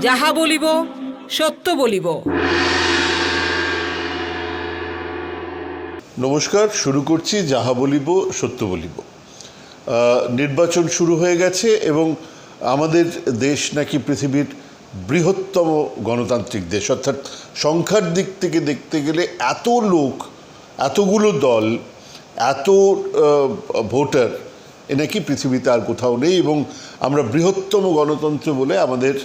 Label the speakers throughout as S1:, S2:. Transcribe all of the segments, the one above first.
S1: যাহা বলিব সত্য বলিব।
S2: নমস্কার, শুরু করছি যাহা বলিব সত্য বলিব। নির্বাচন শুরু হয়ে গেছে এবং আমাদের দেশ নাকি পৃথিবীর বৃহত্তম গণতান্ত্রিক দেশ, অর্থাৎ সংখ্যার দিক থেকে দেখতে গেলে এত লোক, এতগুলো দল, এত ভোটার এ নাকি পৃথিবীতে আর কোথাও নেই। এবং আমরা বৃহত্তম গণতন্ত্র বলে আমাদের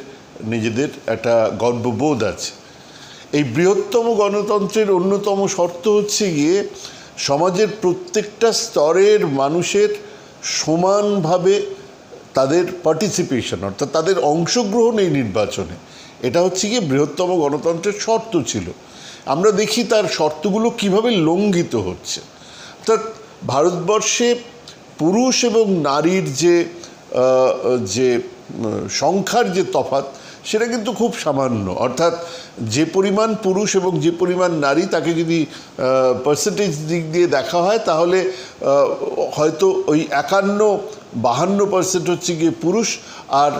S2: নিজেদের একটা গর্ববোধ আছে। এই বৃহত্তম গণতন্ত্রের অন্যতম শর্ত হচ্ছে গিয়ে সমাজের প্রত্যেকটা স্তরের মানুষের সমানভাবে তাদের পার্টিসিপেশন, অর্থাৎ তাদের অংশগ্রহণ এই নির্বাচনে। এটা হচ্ছে গিয়ে বৃহত্তম গণতন্ত্রের শর্ত ছিল। আমরা দেখি তার শর্তগুলো কিভাবে লঙ্ঘিত হচ্ছে। অর্থাৎ ভারতবর্ষে পুরুষ এবং নারীর যে সংখ্যার যে তফাৎ, সেটা কিন্তু খুব সামান্য। অর্থাৎ যে পরিমাণ পুরুষ এবং যে পরিমাণ নারী, তাকে যদি পার্সেন্টেজ দিক দিয়ে দেখা হয় তাহলে হয়তো ওই 51-52% হচ্ছে গিয়ে পুরুষ আর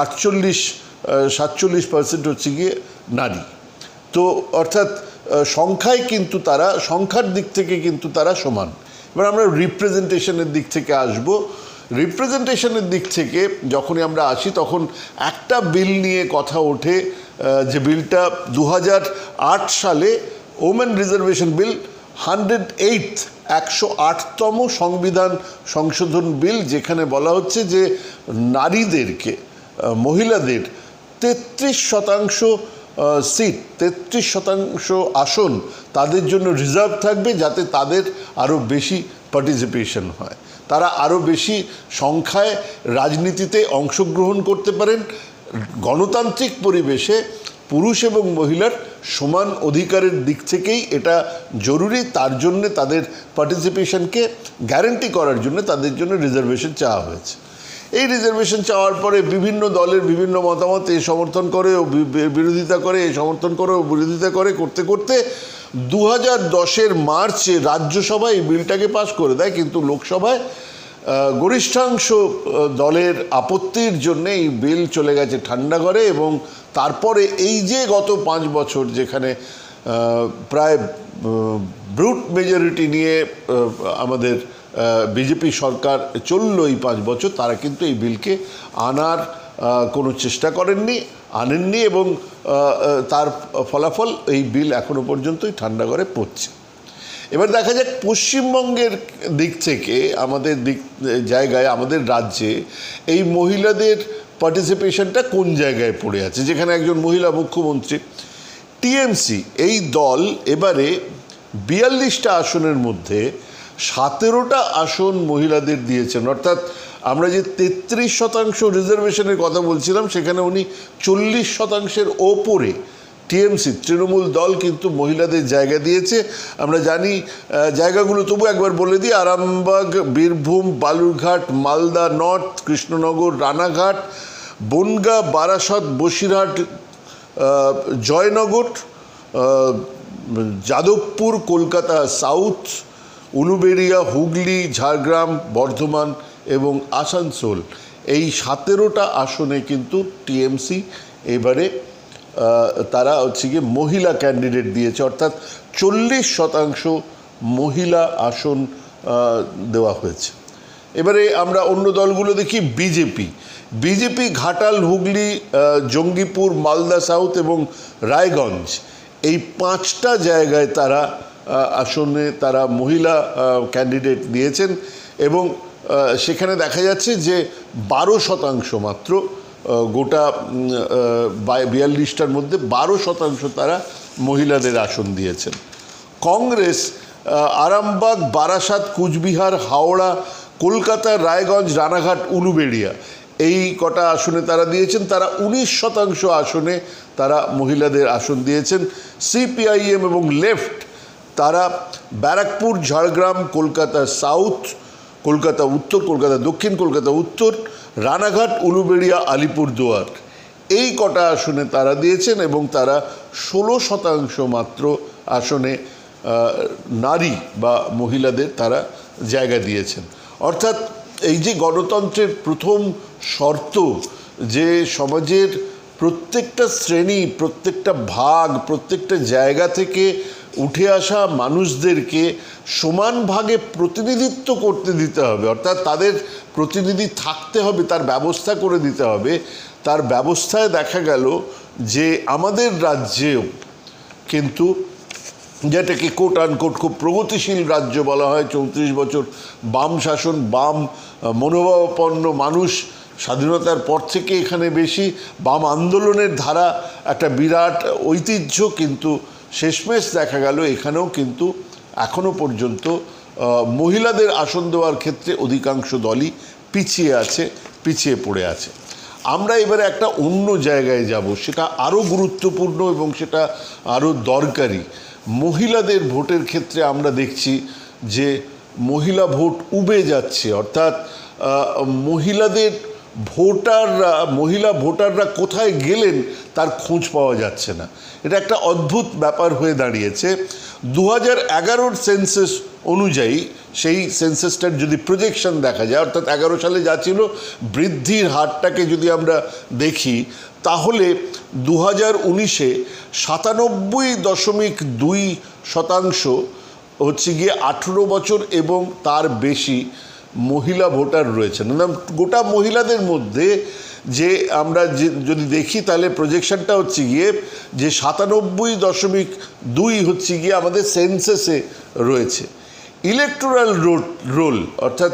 S2: 48-47% হচ্ছে গিয়ে নারী। তো অর্থাৎ সংখ্যায় কিন্তু তারা, সংখ্যার দিক থেকে কিন্তু তারা সমান। এবার আমরা রিপ্রেজেন্টেশনের দিক থেকে আসব। রিপ্রেজেন্টেশনের দিক থেকে যখনই আমরা আসি তখন একটা বিল নিয়ে কথা ওঠে, যে বিলটা 2008 সালে ওমেন রিজার্ভেশন বিল 108তম সংবিধান সংশোধন বিল, যেখানে বলা হচ্ছে যে নারীদেরকে, মহিলাদের 33% সিট, 33% আসন তাদের জন্য রিজার্ভ থাকবে, যাতে তাদের আরও বেশি পার্টিসিপেশন হয়, তারা আরও বেশি সংখ্যায় রাজনীতিতে অংশগ্রহণ করতে পারেন। গণতান্ত্রিক পরিবেশে পুরুষ এবং মহিলার সমান অধিকারের দিক থেকেই এটা জরুরি। তার জন্য তাদের পার্টিসিপেশনকে গ্যারান্টি করার জন্য তাদের জন্য রিজার্ভেশন চাওয়া হয়েছে। এই রিজার্ভেশন চাওয়ার পরে বিভিন্ন দলের বিভিন্ন মতামত, এ সমর্থন করে ও বিরোধিতা করে, এ সমর্থন করে ও বিরোধিতা করে, করতে করতে 2010-এর মার্চে রাজ্যসভায় এই বিলটাকে পাশ করে দেয়। কিন্তু লোকসভায় গরিষ্ঠাংশ দলের আপত্তির জন্যে এই বিল চলে গেছে ঠান্ডা ঘরে। এবং তারপরে এই যে গত 5 বছর যেখানে প্রায় ব্রুট মেজরিটি নিয়ে আমাদের বিজেপি সরকার চললো এই 5 বছর, তারা কিন্তু এই বিলকে আনার কোনো চেষ্টা আনেননি এবং তার ফলাফল এই বিল এখনো পর্যন্তই ঠান্ডা ঘরে পড়ছে। এবার দেখা যাক পশ্চিমবঙ্গের দিক থেকে, আমাদের জায়গায়, আমাদের রাজ্যে এই মহিলাদের পার্টিসিপেশনটা কোন জায়গায় পড়ে আছে, যেখানে একজন মহিলা মুখ্যমন্ত্রী। টিএমসি এই দল এবারে 42টা আসনের মধ্যে 17টা আসন মহিলাদের দিয়েছেন। অর্থাৎ আমরা যে 33% রিজার্ভেশনের কথা বলছিলাম, সেখানে উনি 40%-এর ওপরে টিএমসি, তৃণমূল দল কিন্তু মহিলাদের জায়গা দিয়েছে। আমরা জানি জায়গাগুলো, তবু একবার বলে দিই: আরামবাগ, বীরভূম, বালুরঘাট, মালদা নর্থ, কৃষ্ণনগর, রানাঘাট, বনগাঁ, বারাসত, বসিরহাট, জয়নগর, যাদবপুর, কলকাতা সাউথ, উলুবেড়িয়া, হুগলি, ঝাড়গ্রাম, বর্ধমান এবং আসানসোল, এই 17টা আসনে কিন্তু টিএমসি এবারে তারা হচ্ছে গিয়ে মহিলা ক্যান্ডিডেট দিয়েছে। অর্থাৎ 40% মহিলা আসন দেওয়া হয়েছে। এবারে আমরা অন্য দলগুলো দেখি। বিজেপি ঘাটাল, হুগলি, জঙ্গিপুর, মালদা সাউথ এবং রায়গঞ্জ, এই 5টা জায়গায় তারা আসনে তারা মহিলা ক্যান্ডিডেট দিয়েছেন। এবং সেখানে দেখা যাচ্ছে যে 12% মাত্র, গোটা 42টার মধ্যে 12% তারা মহিলাদের আসন দিয়েছেন। কংগ্রেস আরামবাগ, বারাসাত, কুচবিহার, হাওড়া, কলকাতা, রায়গঞ্জ, রানাঘাট, উলুবেড়িয়া, এই কটা আসনে তারা দিয়েছেন। তারা 19% আসনে তারা মহিলাদের আসন দিয়েছেন। সিপিআইএম এবং লেফট তারা ব্যারাকপুর, ঝাড়গ্রাম, কলকাতা সাউথ, কলকাতা উত্তর, কলকাতা দক্ষিণ, কলকাতা উত্তর, রানাঘাট, উলুবেড়িয়া, আলিপুরদুয়ার, এই কটা আসনে তারা দিয়েছেন। এবং তারা 16% মাত্র আসনে নারী বা মহিলাদের তারা জায়গা দিয়েছেন। অর্থাৎ এই যে গণতন্ত্রের প্রথম শর্ত যে সমাজের প্রত্যেকটা শ্রেণী, প্রত্যেকটা ভাগ, প্রত্যেকটা জায়গা থেকে উঠে আসা মানুষদেরকে সমান ভাগে প্রতিনিধিত্ব করতে দিতে হবে, অর্থাৎ তাদের প্রতিনিধি থাকতে হবে, তার ব্যবস্থা করে দিতে হবে। তার ব্যবস্থায় দেখা গেল যে আমাদের রাজ্যেও কিন্তু, যেটাকে কোট আনকোট খুব প্রগতিশীল রাজ্য বলা হয়, 34 বছর বাম শাসন, বাম মনোভাবাপন্ন মানুষ স্বাধীনতার পর থেকে এখানে বেশি, বাম আন্দোলনের ধারা একটা বিরাট ঐতিহ্য, কিন্তু শেষমেশ দেখা গেল এখানেও কিন্তু এখনও পর্যন্ত মহিলাদের আসন দেওয়ার ক্ষেত্রে অধিকাংশ দলই পিছিয়ে আছে, পিছিয়ে পড়ে আছে। আমরা এবারে একটা অন্য জায়গায় যাব, সেটা আরও গুরুত্বপূর্ণ এবং সেটা আরও দরকারি। মহিলাদের ভোটের ক্ষেত্রে আমরা দেখছি যে মহিলা ভোট উবে যাচ্ছে, অর্থাৎ মহিলাদের মহিলা ভোটাররা কোথায় গেলেন তার খোঁজ পাওয়া যাচ্ছে না। এটা একটা অদ্ভুত ব্যাপার হয়ে দাঁড়িয়েছে। 2011 সেন্সাস অনুযায়ী, সেই সেন্সাসটার যদি প্রজেকশন দেখা যায়, অর্থাৎ 11 সালে যা ছিল বৃদ্ধির হারটাকে যদি আমরা দেখি, তাহলে 2019-এ 97.2% হচ্ছে গিয়ে 18 বছর এবং তার বেশি মহিলা ভোটার রয়েছেন। গোটা মহিলাদের মধ্যে যে আমরা যদি দেখি, তাহলে প্রজেকশনটা হচ্ছে গিয়ে যে 97.2 হচ্ছে গিয়ে আমাদের সেন্সাসে রয়েছে। ইলেকটোরাল রোল অর্থাৎ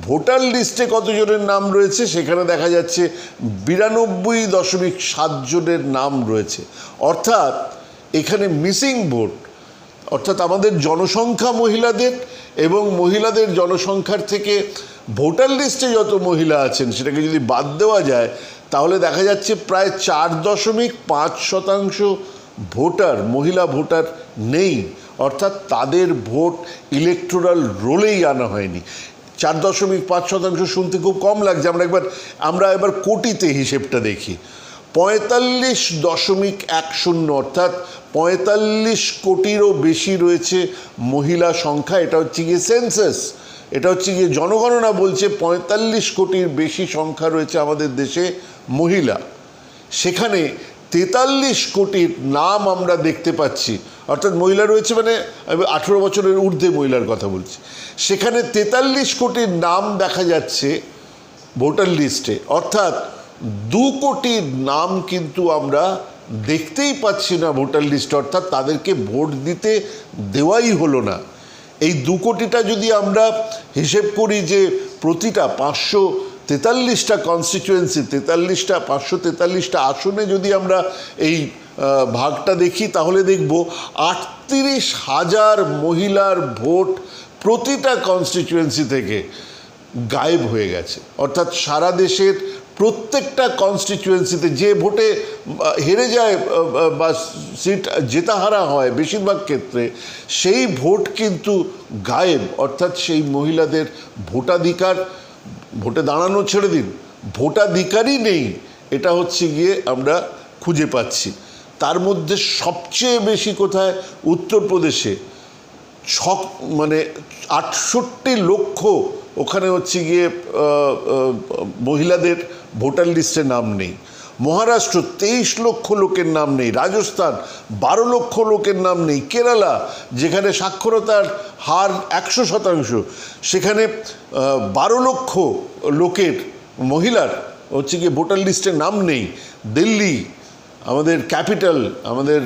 S2: ভোটার লিস্টে কতজনের নাম রয়েছে, সেখানে দেখা যাচ্ছে 92.7 জনের নাম রয়েছে। অর্থাৎ এখানে মিসিং ভোট, অর্থাৎ আমাদের জনসংখ্যা মহিলাদের এবং মহিলাদের জনসংখ্যার থেকে ভোটার লিস্টে যত মহিলা আছেন সেটাকে যদি বাদ দেওয়া যায়, তাহলে দেখা যাচ্ছে প্রায় 4.5% ভোটার, মহিলা ভোটার নেই, অর্থাৎ তাদের ভোট ইলেকটোরাল রোলেই আনা হয়নি। 4.5% শুনতে খুব কম লাগছে। আমরা এবার কোটিতে হিসেবটা দেখি। 45.10, অর্থাৎ 45 কোটিরও বেশি রয়েছে মহিলা সংখ্যা। এটা হচ্ছে গিয়ে সেন্সাস, এটা হচ্ছে গিয়ে জনগণনা বলছে 45 কোটির বেশি সংখ্যা রয়েছে আমাদের দেশে মহিলা। সেখানে 43 কোটির নাম আমরা দেখতে পাচ্ছি, অর্থাৎ মহিলা রয়েছে, মানে 18 বছরের ঊর্ধ্বে মহিলার কথা বলছি। সেখানে 43 কোটির নাম দেখা যাচ্ছে ভোটার লিস্টে, অর্থাৎ 2 কোটির নাম কিন্তু আমরা দেখতেই পাচ্ছি না ভোটার লিস্ট, অর্থাৎ তাদেরকে ভোট দিতে দেওয়াই হলো না। এই 2 কোটিটা যদি আমরা হিসেব করি যে প্রতিটা 543টা কনস্টিটিউয়েন্সি, 543টা আসনে যদি আমরা এই ভাগটা দেখি, তাহলে দেখব 38,000 মহিলার ভোট প্রতিটা কনস্টিটিউয়েন্সি থেকে গায়েব হয়ে গেছে। অর্থাৎ সারা দেশের প্রত্যেকটা কনস্টিটিউয়েন্সিতে যে ভোটে হেরে যায় বা সিট জেতাহারা হয় বেশিরভাগ ক্ষেত্রে, সেই ভোট কিন্তু গায়েব। অর্থাৎ সেই মহিলাদের ভোটাধিকার, ভোটে দাঁড়ানো ছেড়ে দিন, ভোটাধিকারই নেই, এটা হচ্ছে গিয়ে আমরা খুঁজে পাচ্ছি। তার মধ্যে সবচেয়ে বেশি কোথায়? উত্তরপ্রদেশে 68 লক্ষ, ওখানে হচ্ছে গিয়ে মহিলাদের ভোটার লিস্টে নাম নেই। মহারাষ্ট্র 23 লক্ষ লোকের নাম নেই। রাজস্থান 12 লক্ষ লোকের নাম নেই। কেরালা, যেখানে সাক্ষরতার হার 100%, সেখানে 12 লক্ষ লোকের মহিলার হচ্ছে গিয়ে ভোটার লিস্টে নাম নেই। দিল্লি, আমাদের ক্যাপিটাল, আমাদের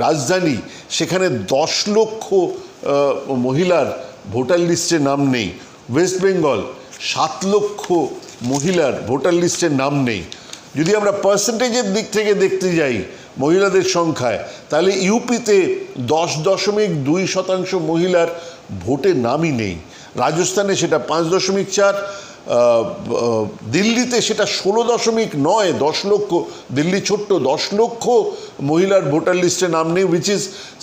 S2: রাজধানী, সেখানে 10 লক্ষ মহিলার ভোটার লিস্টে নাম নেই। ওয়েস্ট বেঙ্গল 7 লক্ষ মহিলার ভোটার লিস্টের নাম নেই। যদি আমরা পার্সেন্টেজের দিক থেকে দেখতে যাই মহিলাদের সংখ্যায়, তাহলে ইউপিতে 10.2% মহিলার ভোটে নামই নেই। রাজস্থানে সেটা 5.4, দিল্লিতে সেটা 16.9, 10 লক্ষ, দিল্লি ছোট্ট, 10 লক্ষ মহিলার ভোটার লিস্টে নাম নেই, which is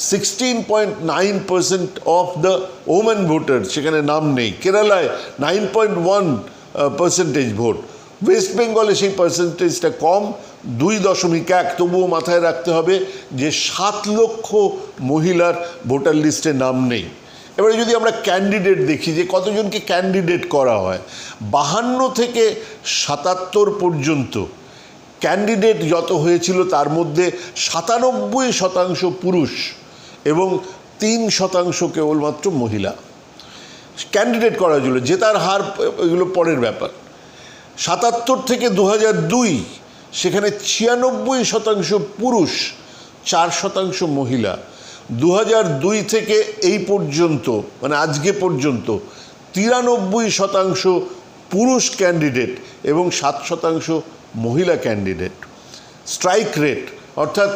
S2: 16.9% of the women voter, সেখানে নাম নেই। কেরালায় 9.1% ভোট। ওয়েস্ট বেঙ্গলে সেই পার্সেন্টেজটা কম, 2.1, তবুও মাথায় রাখতে হবে যে 7 লক্ষ মহিলার ভোটার লিস্টে নাম নেই। এবারে যদি আমরা ক্যান্ডিডেট দেখি যে কতজনকে ক্যান্ডিডেট করা হয়, 52 থেকে 77 পর্যন্ত ক্যান্ডিডেট যত হয়েছিল তার মধ্যে 97% পুরুষ এবং 3% কেবলমাত্র মহিলা ক্যান্ডিডেট করার জন্য। জেতার হার এগুলো পরের ব্যাপার। 77 থেকে 2002 সেখানে 96% পুরুষ, 4% মহিলা। 2002 থেকে এই পর্যন্ত মানে আজকে পর্যন্ত 93% পুরুষ ক্যান্ডিডেট এবং 7% মহিলা ক্যান্ডিডেট। স্ট্রাইক রেট অর্থাৎ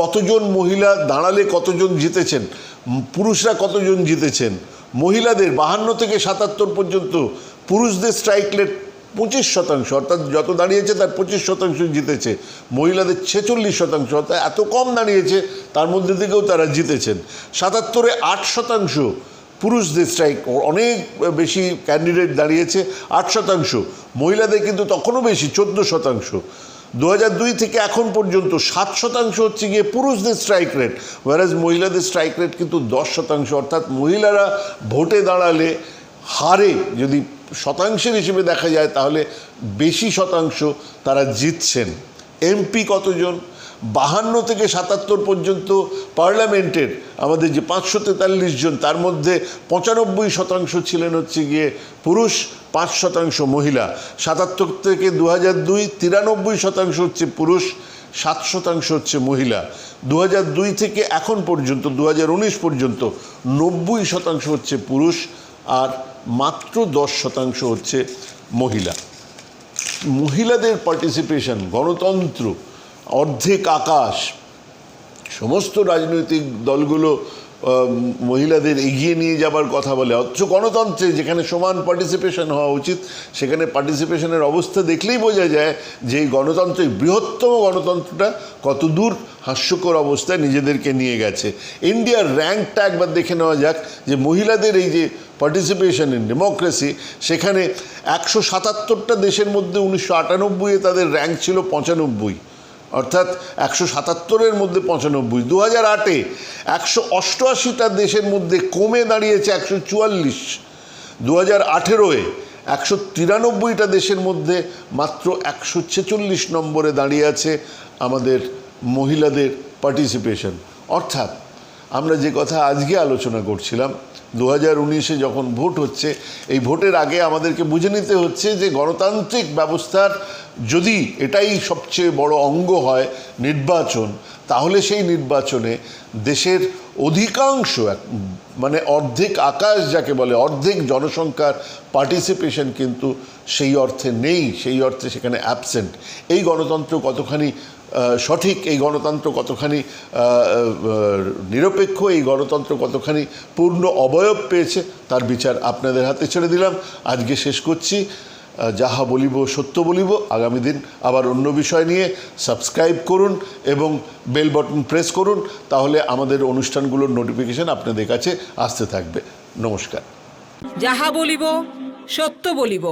S2: কতজন মহিলা দাঁড়ালে কতজন জিতেছেন, পুরুষরা কতজন জিতেছেন। মহিলাদের 52 থেকে 77 পর্যন্ত পুরুষদের স্ট্রাইক রেট 25%, অর্থাৎ যত দাঁড়িয়েছে তার 25% জিতেছে। মহিলাদের 46%, অর্থাৎ এত কম দাঁড়িয়েছে তার মধ্যে থেকেও তারা জিতেছেন। 77-এ 8% পুরুষদের স্ট্রাইক, অনেক বেশি ক্যান্ডিডেট দাঁড়িয়েছে, 8%। মহিলাদের কিন্তু তখনও বেশি, 14%। 2002 থেকে এখন পর্যন্ত 7% হচ্ছে গিয়ে পুরুষদের স্ট্রাইক রেট, ওয়ারাজ মহিলাদের স্ট্রাইক রেট কিন্তু 10%। অর্থাৎ মহিলারা ভোটে দাঁড়ালে হারে যদি শতাংশের হিসেবে দেখা যায় তাহলে বেশি শতাংশ তারা জিতছেন। এমপি কতজন, 52 থেকে 77 পর্যন্ত পার্লামেন্টের আমাদের যে 543 জন, তার মধ্যে 95% ছিলেন হচ্ছে গিয়ে পুরুষ, 5% মহিলা। 77 থেকে 2002 93% হচ্ছে পুরুষ, 7% হচ্ছে মহিলা। 2002 থেকে এখন পর্যন্ত 2019 পর্যন্ত 90% হচ্ছে পুরুষ আর মাত্র 10% হচ্ছে মহিলা। মহিলাদের পার্টিসিপেশন, গণতন্ত্র অর্ধেক আকাশ। সমস্ত রাজনৈতিক দলগুলো মহিলাদের এগিয়ে নিয়ে যাবার কথা বলে, অথচ গণতন্ত্রে যেখানে সমান পার্টিসিপেশন হওয়া উচিত সেখানে পার্টিসিপেশনের অবস্থা দেখলেই বোঝা যায় যে এই গণতন্ত্র, বৃহত্তম গণতন্ত্রটা কতদূর হাস্যকর অবস্থায় নিজেদেরকে নিয়ে গেছে। ইন্ডিয়ার র্যাঙ্কটা একবার দেখে নেওয়া যাক যে মহিলাদের এই যে পার্টিসিপেশন ইন ডেমোক্রেসি, সেখানে 177টা দেশের মধ্যে 1998-এ তাদের র্যাঙ্ক ছিল 95, অর্থাৎ 177-এর মধ্যে 95। 2008-এ 188টা দেশের মধ্যে কমে দাঁড়িয়েছে 144। 2018-এ 193টা দেশের মধ্যে মাত্র 146 নম্বরে দাঁড়িয়ে আছে আমাদের মহিলাদের পার্টিসিপেশন। অর্থাৎ আমরা যে কথা আজকে আলোচনা করছিলাম, 2019-এ যখন ভোট হচ্ছে, এই ভোটের আগে আমাদেরকে বুঝে নিতে হচ্ছে যে গণতান্ত্রিক ব্যবস্থার যদি এটাই সবচেয়ে বড় অঙ্গ হয় নির্বাচন, তাহলে সেই নির্বাচনে দেশের অধিকাংশ মানে অর্ধেক আকাশ যাকে বলে, অর্ধেক জনসংখ্যার পার্টিসিপেশন কিন্তু সেই অর্থে নেই, সেই অর্থে সেখানে অ্যাবসেন্ট। এই গণতন্ত্র কতখানি সঠিক, এই গণতন্ত্র কতখানি নিরপেক্ষ, এই গণতন্ত্র কতখানি পূর্ণ অবয়ব পেয়েছে তার বিচার আপনাদের হাতে ছেড়ে দিলাম। আজকে শেষ করছি। যাহা বলিব সত্য বলিব। আগামী দিন আবার অন্য বিষয় নিয়ে। সাবস্ক্রাইব করুন এবং বেল বাটন প্রেস করুন, তাহলে আমাদের অনুষ্ঠানগুলোর নোটিফিকেশন আপনাদের কাছে আসতে থাকবে। নমস্কার।
S1: যাহা বলিব সত্য বলিব।